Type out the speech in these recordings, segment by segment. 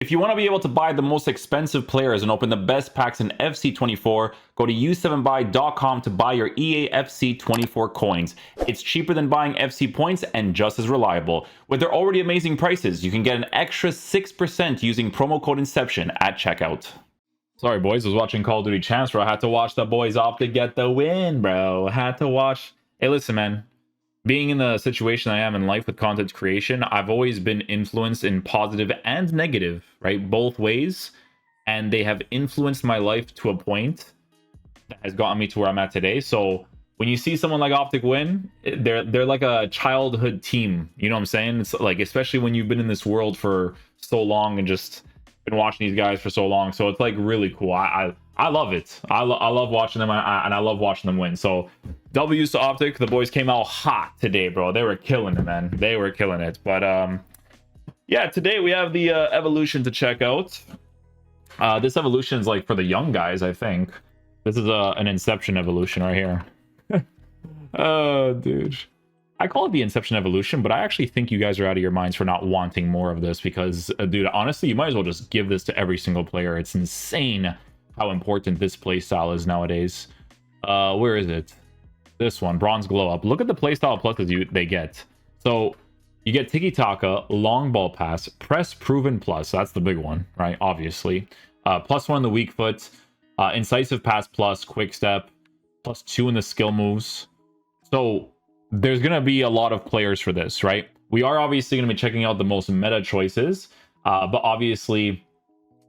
If you want to be able to buy the most expensive players and open the best packs in FC24, go to u7buy.com to buy your EA FC24 coins. It's cheaper than buying FC points and just as reliable. With their already amazing prices, you can get an extra 6% using promo code Inception at checkout. Sorry, boys. I was watching Call of Duty Champs, bro. I had to watch the boys opt to get the win, bro. Had to watch. Hey, listen, man. Being in the situation I am in life with content creation, I've always been influenced in positive and negative, right? Both ways. And they have influenced my life to a point that has gotten me to where I'm at today. So when you see someone like Optic win, they're like a childhood team. You know what I'm saying? It's like, especially when you've been in this world for so long and just been watching these guys for so long. So it's like really cool. I love it. I love watching them, and I love watching them win. So W's to Optic. The boys came out hot today, bro. They were killing it, man. They were killing it. But yeah, today we have the evolution to check out. This evolution is like for the young guys, I think. This is an Inception evolution right here. Oh, dude. I call it the Inception evolution, but I actually think you guys are out of your minds for not wanting more of this because, dude, honestly, you might as well just give this to every single player. It's insane how important this playstyle is nowadays. Where is it? This one, Bronze Glow Up. Look at the playstyle pluses they get. So you get Tiki Taka, Long Ball Pass, Press Proven Plus. That's the big one, right? Obviously. +1 in the weak foot, Incisive Pass Plus, Quick Step, +2 in the skill moves. So there's going to be a lot of players for this, right? We are obviously going to be checking out the most meta choices, but obviously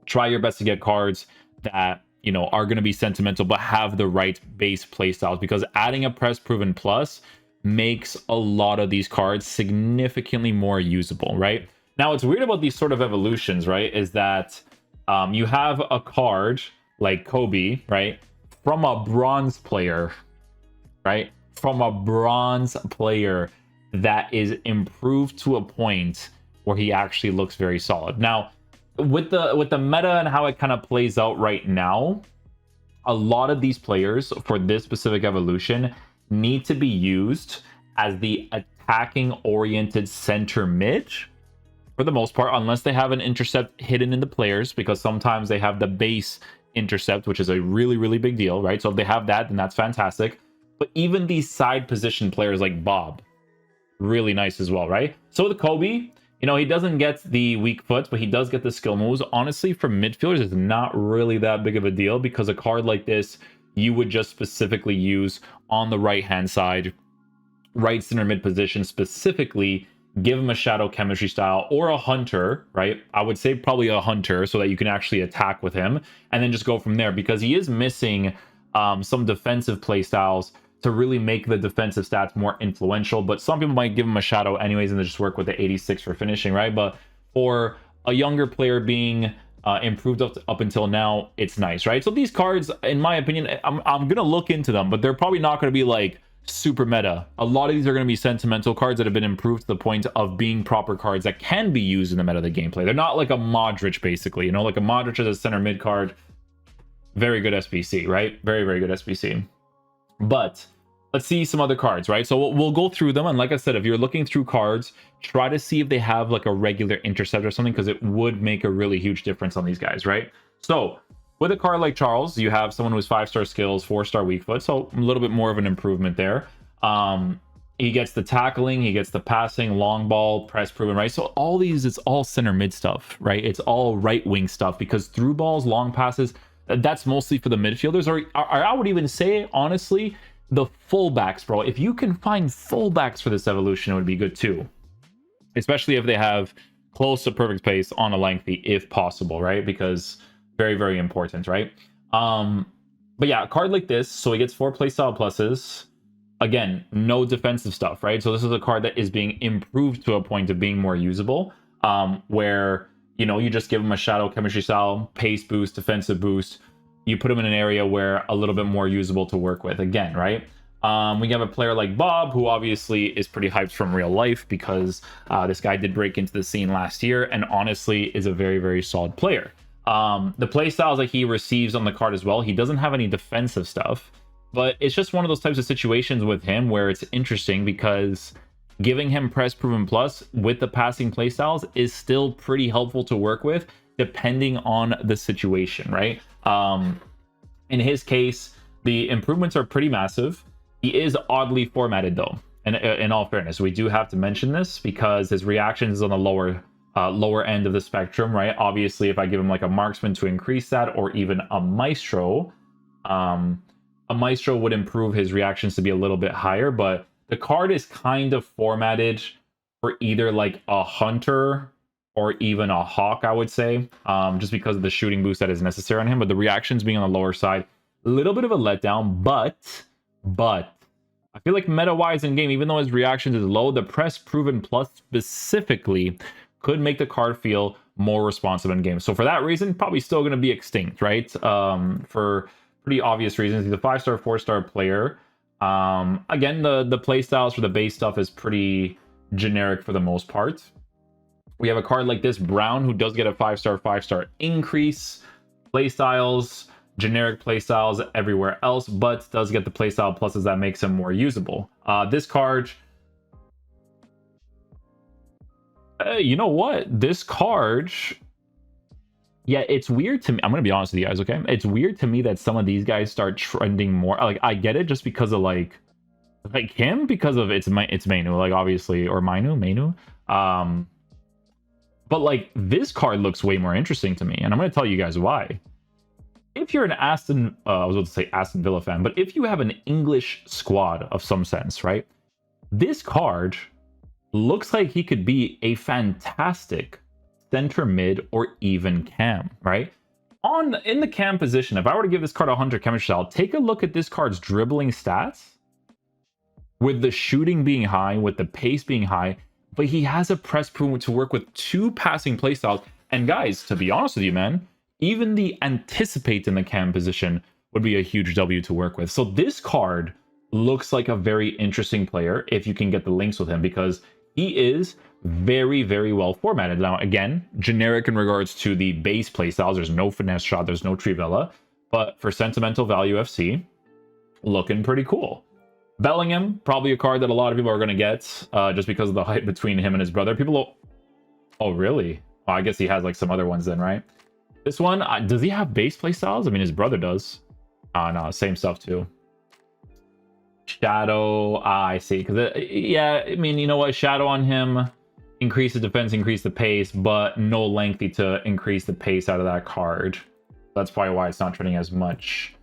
try your best to get cards that, you know, are going to be sentimental but have the right base playstyles, because adding a Press Proven Plus makes a lot of these cards significantly more usable, right? Now, what's weird about these sort of evolutions, right, is that you have a card like Kobe, right, from a bronze player, right? From a bronze player that is improved to a point where he actually looks very solid. Now, with the meta and how it kind of plays out right now, a lot of these players for this specific evolution need to be used as the attacking oriented center mid for the most part, unless they have an intercept hidden in the players, because sometimes they have the base intercept, which is a really, really big deal, right? So if they have that, then that's fantastic. But even these side position players like Bob, really nice as well, right? So with Kobe, you know, he doesn't get the weak foot, but he does get the skill moves. Honestly, for midfielders, it's not really that big of a deal, because a card like this, you would just specifically use on the right-hand side, right center mid position specifically. Give him a Shadow Chemistry style or a Hunter, right? I would say probably a Hunter so that you can actually attack with him, and then just go from there, because he is missing some defensive play styles to really make the defensive stats more influential. But some people might give him a Shadow anyways and they just work with the 86 for finishing, right? But for a younger player being improved up until now, it's nice, right? So these cards, in my opinion, I'm gonna look into them, but they're probably not gonna be like super meta. A lot of these are going to be sentimental cards that have been improved to the point of being proper cards that can be used in the meta of the gameplay. They're not like a Modric, basically, you know, like a Modric is a center mid card. Very good SBC, right? Very, very good SBC. But let's see some other cards, right? So we'll go through them. And like I said, if you're looking through cards, try to see if they have like a regular intercept or something, because it would make a really huge difference on these guys, right? So with a card like Charles, you have someone who's 5-star skills, 4-star weak foot, so a little bit more of an improvement there. He gets the tackling, he gets the passing, long ball, press proven, right? So all these, it's all center mid stuff, right? It's all right wing stuff, because through balls, long passes, that's mostly for the midfielders. Or I would even say, honestly, the fullbacks, bro. If you can find fullbacks for this evolution, it would be good too. Especially if they have close to perfect pace on a lengthy, if possible, right? Because very, very important, right? But yeah, a card like this, so he gets 4 playstyle pluses. Again, no defensive stuff, right? So this is a card that is being improved to a point of being more usable, where, you know, you just give him a Shadow Chemistry style, pace boost, defensive boost. You put him in an area where a little bit more usable to work with again, right? We have a player like Bob, who obviously is pretty hyped from real life, because this guy did break into the scene last year and honestly is a very, very solid player. The play styles that he receives on the card as well, he doesn't have any defensive stuff, but it's just one of those types of situations with him where it's interesting, because giving him Press Proven Plus with the passing play styles is still pretty helpful to work with, depending on the situation, right? In his case, the improvements are pretty massive. He is oddly formatted though. And in all fairness, we do have to mention this because his reactions is on the lower end of the spectrum, right? Obviously, if I give him like a marksman to increase that, or even a maestro would improve his reactions to be a little bit higher. But the card is kind of formatted for either like a hunter or even a hawk, I would say, just because of the shooting boost that is necessary on him. But the reactions being on the lower side, a little bit of a letdown. But I feel like meta-wise in game, even though his reactions is low, the press proven plus specifically could make the card feel more responsive in game. So for that reason, probably still going to be extinct, right? For pretty obvious reasons. He's a 5-star, 4-star player. Again, the play styles for the base stuff is pretty generic for the most part. We have a card like this, Brown, who does get a 5-star, 5-star increase. Play styles, generic playstyles everywhere else, but does get the playstyle pluses that makes him more usable. This card, you know what? This card, yeah, it's weird to me. I'm gonna be honest with you guys, okay? It's weird to me that some of these guys start trending more. Like, I get it just because of like him, because of it's Mainu, like obviously, or Mainu. But like this card looks way more interesting to me, and I'm gonna tell you guys why. If you're an I was about to say Aston Villa fan, but if you have an English squad of some sense, right? This card looks like he could be a fantastic center mid or even cam, right? In the cam position, if I were to give this card a 100 chemistry style, take a look at this card's dribbling stats. With the shooting being high, with the pace being high, but he has a press proven to work with 2 passing playstyles. And guys, to be honest with you, man, even the anticipate in the cam position would be a huge W to work with. So this card looks like a very interesting player if you can get the links with him, because he is very, very well formatted. Now, again, generic in regards to the base playstyles. There's no finesse shot, there's no Trivella, but for sentimental value FC, looking pretty cool. Bellingham, probably a card that a lot of people are going to get just because of the hype between him and his brother. Oh, really? Oh, I guess he has like some other ones then, right? This one, does he have base play styles? I mean, his brother does. No, same stuff too. Shadow, I see. Because yeah, I mean, you know what? Shadow on him, increase the defense, increase the pace, but no lengthy to increase the pace out of that card. That's probably why it's not trending as much.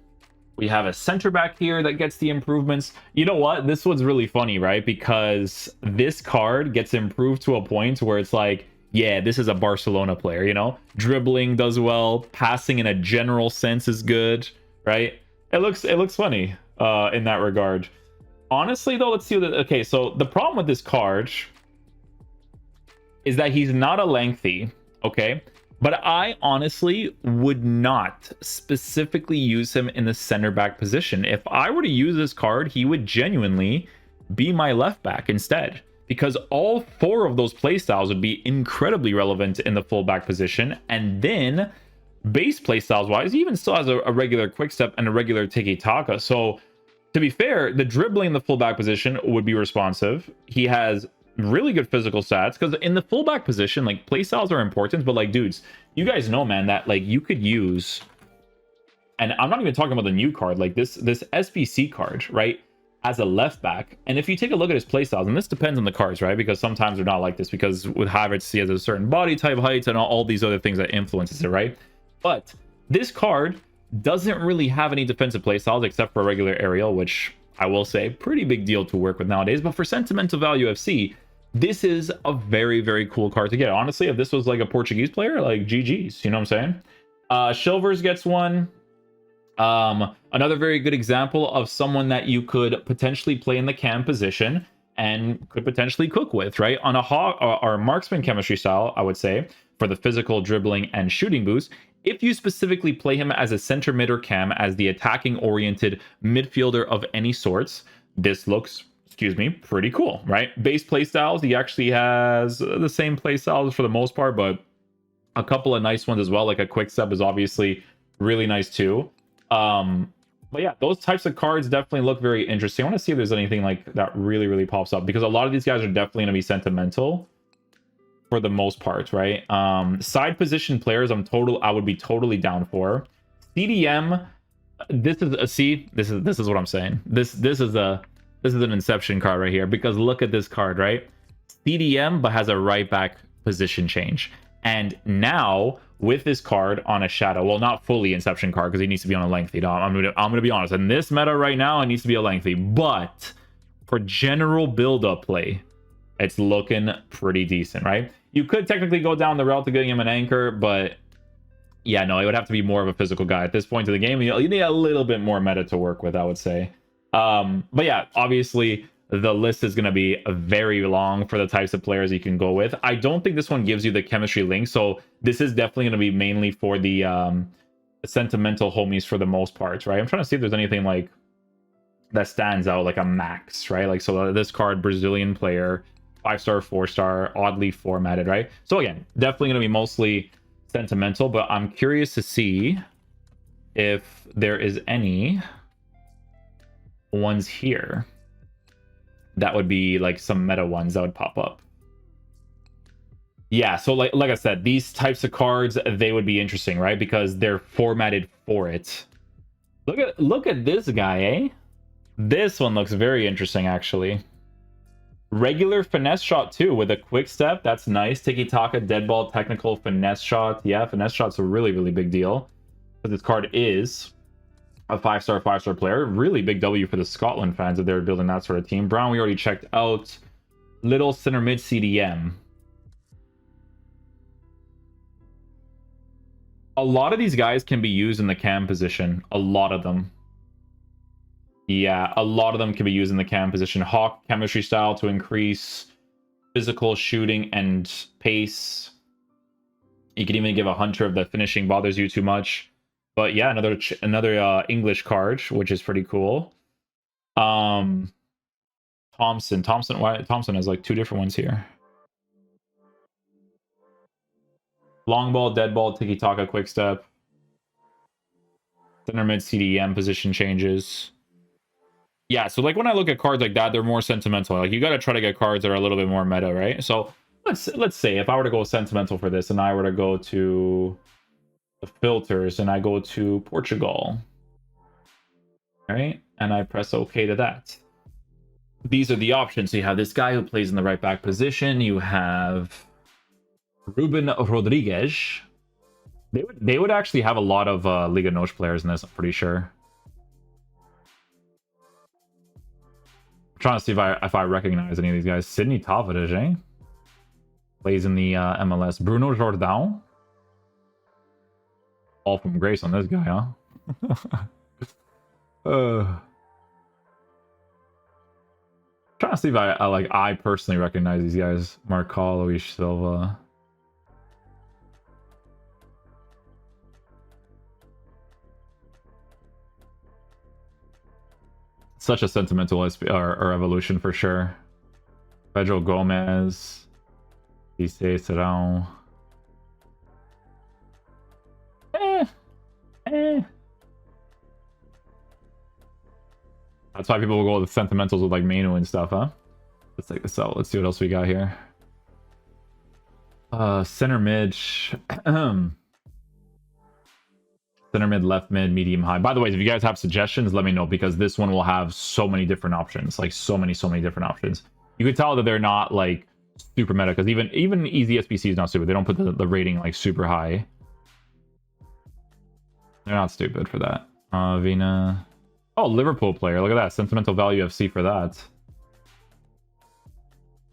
We have a center back here that gets the improvements. You know what? This one's really funny, right? Because this card gets improved to a point where it's like, yeah, this is a Barcelona player, you know? Dribbling does well, passing in a general sense is good, right? It looks funny in that regard. Honestly, though, let's see what okay, so the problem with this card is that he's not a lengthy, okay? But I honestly would not specifically use him in the center back position. If I were to use this card, he would genuinely be my left back instead, because all 4 of those playstyles would be incredibly relevant in the fullback position. And then base playstyles wise, he even still has a regular quick step and a regular tiki-taka. So to be fair, the dribbling in the fullback position would be responsive. He has really good physical stats, because in the fullback position, like, playstyles are important, but like, dudes, you guys know, man, that like you could use, and I'm not even talking about the new card, like this SBC card, right, as a left back. And if you take a look at his playstyles, and this depends on the cards, right, because sometimes they're not like this, because with Havertz he has a certain body type, heights, and all these other things that influences it, right? But this card doesn't really have any defensive playstyles except for a regular aerial, which I will say pretty big deal to work with nowadays. But for sentimental value FC, this is a very, very cool card to get. Honestly, if this was like a Portuguese player, like GG's, you know what I'm saying? Shivers gets one. Another very good example of someone that you could potentially play in the cam position and could potentially cook with, right? On a hawk or marksman chemistry style, I would say, for the physical, dribbling, and shooting boost. If you specifically play him as a center mid or cam, as the attacking oriented midfielder of any sorts, this looks, excuse me, pretty cool, right? Base play styles, he actually has the same play styles for the most part, but a couple of nice ones as well. Like a quick step is obviously really nice too. But yeah, those types of cards definitely look very interesting. I want to see if there's anything like that really, really pops up, because a lot of these guys are definitely going to be sentimental. for the most part, right? Side position players, I would be totally down for. CDM, this is a see. This is what I'm saying. This is an Inception card right here, because look at this card, right? CDM, but has a right back position change. And now with this card on a shadow, well, not fully Inception card because he needs to be on a lengthy. I'm gonna be honest. In this meta right now, it needs to be a lengthy. But for general build-up play, it's looking pretty decent, right? You could technically go down the route to getting him an anchor, but yeah, no, it would have to be more of a physical guy at this point of the game. You need a little bit more meta to work with, I would say. But yeah, obviously the list is going to be very long for the types of players you can go with. I don't think this one gives you the chemistry link, so this is definitely going to be mainly for the sentimental homies for the most part, right? I'm trying to see if there's anything like that stands out, like a max, right? Like, so this card, Brazilian player, 5-star, 4-star, oddly formatted, right? So again, definitely going to be mostly sentimental, but I'm curious to see if there is any ones here that would be like some meta ones that would pop up. Yeah, so like I said, these types of cards, they would be interesting, right? Because they're formatted for it. Look at this guy, eh? This one looks very interesting, actually. Regular finesse shot too, with a quick step. That's nice. Tiki-taka, dead ball, technical, finesse shot. Yeah, finesse shot's a really, really big deal. But this card is a 5-star player. Really big W for the Scotland fans if they're building that sort of team. Brown, we already checked out. Little center mid CDM. A lot of these guys can be used in the cam position. A lot of them. Yeah, a lot of them can be used in the cam position. Hawk chemistry style to increase physical shooting and pace. You can even give a hunter if the finishing bothers you too much. But yeah, another English card, which is pretty cool. Thompson has like 2 different ones here. Long ball, dead ball, tiki-taka, quick step. Center mid CDM position changes. Yeah, so like when I look at cards like that, they're more sentimental. Like you got to try to get cards that are a little bit more meta, right? So let's say if I were to go sentimental for this and I were to go to the filters and I go to Portugal, right? And I press OK to that. These are the options. So you have this guy who plays in the right back position. You have Ruben Rodriguez. They would actually have a lot of Liga NOS players in this, I'm pretty sure. I'm trying to see if I recognize any of these guys. Sidney Tavares, eh? Plays in the MLS. Bruno Jordão. All from grace on this guy, huh? Trying to see if I personally recognize these guys. Marcelo, Luis Silva. Such a sentimental or evolution for sure. Pedro Gomez. Dice Serão. That's why people will go with the sentimentals with like Manu and stuff, huh? Let's take this out. Let's see what else we got here. Center mid. Center mid, left mid, medium high. By the way, if you guys have suggestions, let me know, because this one will have so many different options. Like so many different options. You could tell that they're not like super meta, because even easy SBC is not stupid. They don't put the rating like super high. They're not stupid for that. Vina. Oh, Liverpool player. Look at that. Sentimental value FC for that.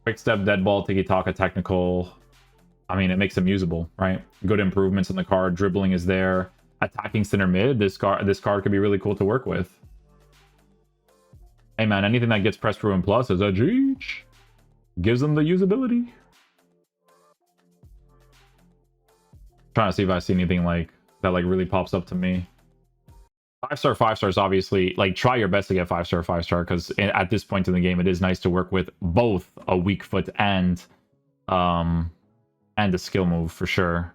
Quick step, dead ball, tiki-taka, technical. I mean, it makes him usable, right? Good improvements in the card. Dribbling is there. Attacking center mid. This card could be really cool to work with. Hey man, anything that gets press through and plus is a G. Gives them the usability. Trying to see if I see anything like that like really pops up to me. 5-star, 5-stars, obviously, like try your best to get 5-star, 5-star, because at this point in the game, it is nice to work with both a weak foot and a skill move for sure.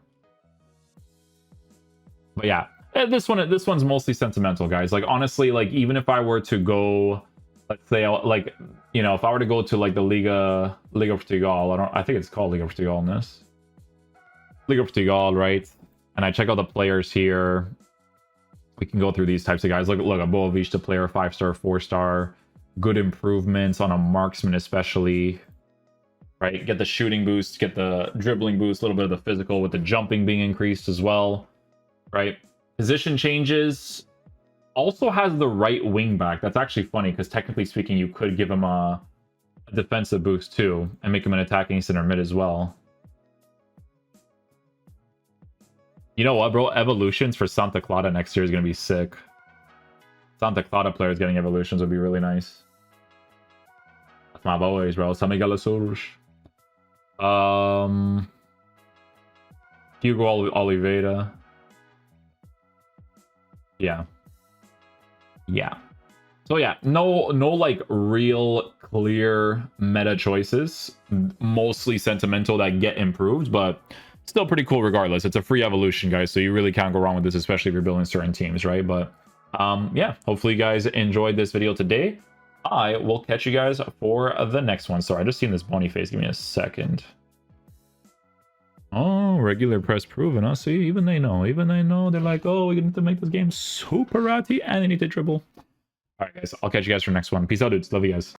But yeah, this one's mostly sentimental, guys. Like honestly, like even if I were to go let's say, like, you know, if I were to go to like the Liga Portugal, I think it's called Liga Portugal in this. Liga Portugal, right? And I check out the players here. We can go through these types of guys. Look, a Boa Vista player, 5-star, 4-star. Good improvements on a marksman, especially. Right? Get the shooting boost, get the dribbling boost, a little bit of the physical with the jumping being increased as well. Right? Position changes. Also has the right wing back. That's actually funny because technically speaking, you could give him a defensive boost too and make him an attacking center mid as well. You know what, bro? Evolutions for Santa Clara next year is going to be sick. Santa Clara players getting evolutions would be really nice. That's my boys, bro. Sammy Galasaurus. Hugo Oliveira. Yeah. So yeah, no like real clear meta choices. Mostly sentimental that get improved, but still pretty cool regardless. It's a free evolution, guys, so you really can't go wrong with this, especially if you're building certain teams, right? But yeah, hopefully you guys enjoyed this video today. I will catch you guys for the next one. Sorry, I just seen this Boniface. Give me a second. Oh, regular press proven. I see. Even they know. They're like, oh, we need to make this game super ratty and they need to dribble. All right, guys. I'll catch you guys for the next one. Peace out, dudes. Love you guys.